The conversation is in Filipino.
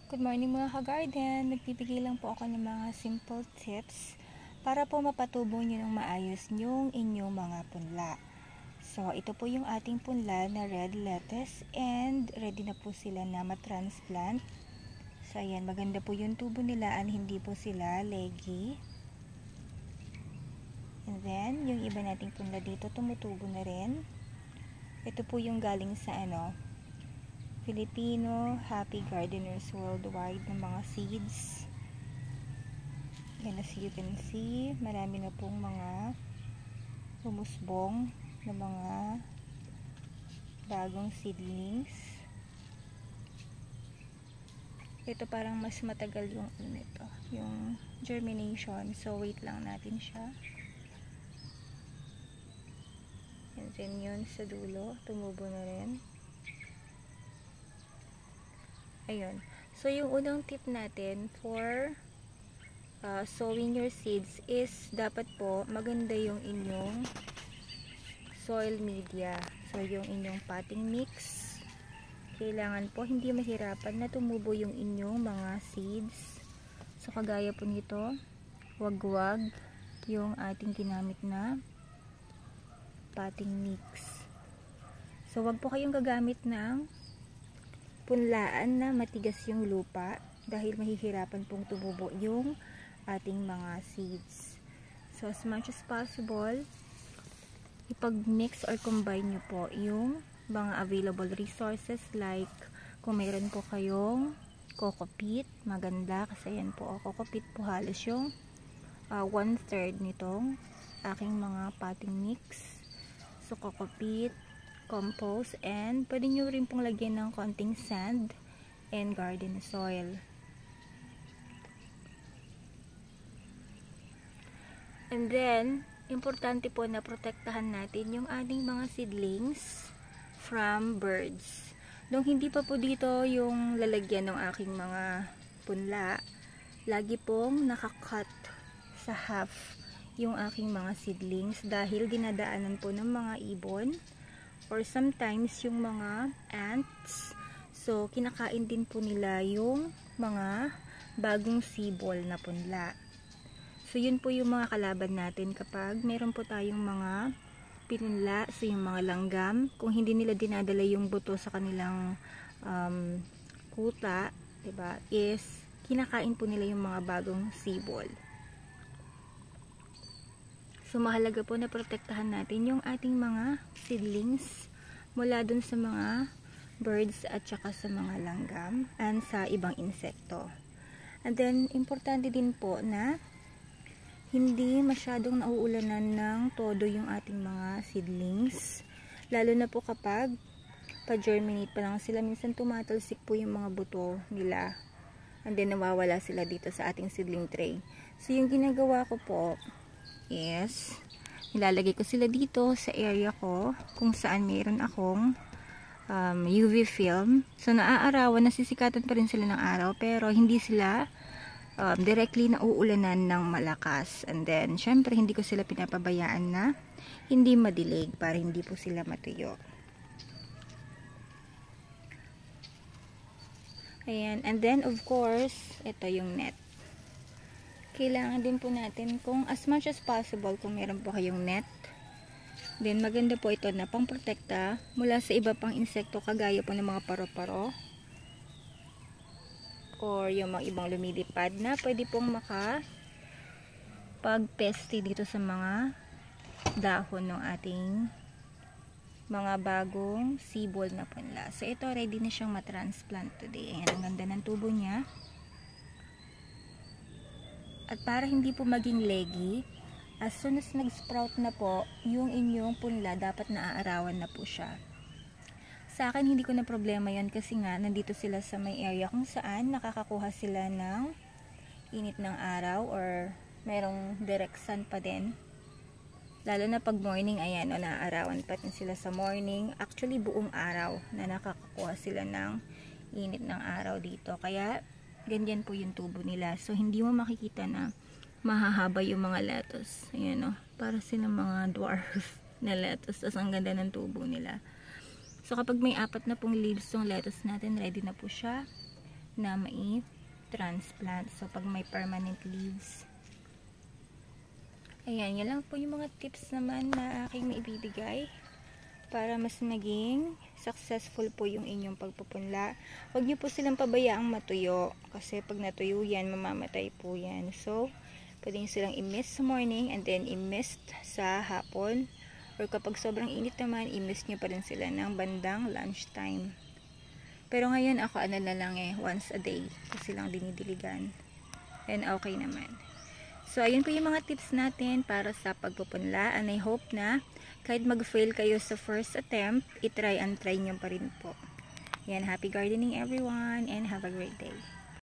Good morning mga ka-garden! Nagbibigay lang po ako ng mga simple tips para po mapatubo nyo ng maayos yung inyong mga punla. So, ito po yung ating punla na red lettuce and ready na po sila na matransplant. So, ayan, maganda po yung tubo nila and hindi po sila leggy. And then, yung iba nating punla dito tumutubo na rin. Ito po yung galing sa Filipino Happy Gardeners Worldwide ng mga seeds. Yan, as you can see, marami na pong mga humusbong na mga bagong seedlings. Ito parang mas matagal yung yung germination. So wait lang natin siya. And then yun sa dulo, tumubo na rin. Ayun. So, yung unang tip natin for sowing your seeds is dapat po maganda yung inyong soil media. So, yung inyong potting mix. Kailangan po hindi mahirapan na tumubo yung inyong mga seeds. So, kagaya po nito, wag-wag yung ating ginamit na potting mix. So, wag po kayong gagamit ng punlaan na matigas yung lupa dahil mahihirapan pong tumubo yung ating mga seeds. So, as much as possible, ipag-mix or combine nyo po yung mga available resources like kung mayroon po kayong coco peat, maganda kasi yan po, coco peat po halos yung 1/3 nitong aking mga potting mix. So, coco peat, compost, and pwede nyo rin pong lagyan ng konting sand and garden soil. And then, importante po na protektahan natin yung ating mga seedlings from birds. Nung hindi pa po dito yung lalagyan ng aking mga punla, lagi pong nakakat sa half yung aking mga seedlings dahil dinadaanan po ng mga ibon or sometimes yung mga ants. So, kinakain din po nila yung mga bagong sibol na punla. So, yun po yung mga kalaban natin kapag meron po tayong mga pinunla, so yung mga langgam, kung hindi nila dinadala yung buto sa kanilang kuta, diba, is kinakain po nila yung mga bagong sibol. So, mahalaga po na protektahan natin yung ating mga seedlings mula dun sa mga birds at saka sa mga langgam and sa ibang insekto. And then, importante din po na hindi masyadong nauulanan ng todo yung ating mga seedlings. Lalo na po kapag pa-germinate pa lang sila, minsan tumatalsik po yung mga buto nila. And then, nawawala sila dito sa ating seedling tray. So, yung ginagawa ko po is nilalagay ko sila dito sa area ko kung saan mayroon akong UV film. So, naaarawan, nasisikatan pa rin sila ng araw pero hindi sila directly na uulanan ng malakas. And then, syempre, hindi ko sila pinapabayaan na hindi madilig para hindi po sila matuyo. Ayan. And then, of course, ito yung net. Kailangan din po natin kung as much as possible kung meron po kayong net. Then maganda po ito na pang-protekta mula sa iba pang insekto kagaya po ng mga paro-paro or yung mga ibang lumilipad na pwede pong makapag-peste dito sa mga dahon ng ating mga bagong sibol na punla. So ito ready na siyang matransplant today. Ayan, ang ganda ng tubo niya. At para hindi po maging leggy, as soon as nag-sprout na po, yung inyong punla, dapat naaarawan na po siya. Sa akin, hindi ko na problema yan kasi nga, nandito sila sa may area kung saan nakakakuha sila ng init ng araw or merong direct sun pa din. Lalo na pag morning, ayan, o naaarawan pa din sila sa morning. Actually, buong araw na nakakakuha sila ng init ng araw dito. Kaya, ganyan po yung tubo nila. So, hindi mo makikita na mahahaba yung mga lettuce. Ayan o. Para silang mga dwarf na lettuce. Tapos, ang ganda ng tubo nila. So, kapag may 4 na pong leaves yung lettuce natin, ready na po siya na mai-transplant. So, pag may permanent leaves. Ayan, yan lang po yung mga tips naman na aking maibibigay para mas maging successful po yung inyong pagpupunla. Huwag nyo po silang pabayaang matuyo kasi pag natuyo yan, mamamatay po yan. So, pwede nyo silang i-mist sa morning and then i-mist sa hapon. Or kapag sobrang init naman, i-mist nyo pa rin sila ng bandang lunchtime. Pero ngayon ako na lang once a day kasi lang dinidiligan. And okay naman. So, ayun po yung mga tips natin para sa pagpupunla. And I hope na kahit mag-fail kayo sa first attempt, itry and try nyo pa rin po. Yan, happy gardening everyone and have a great day.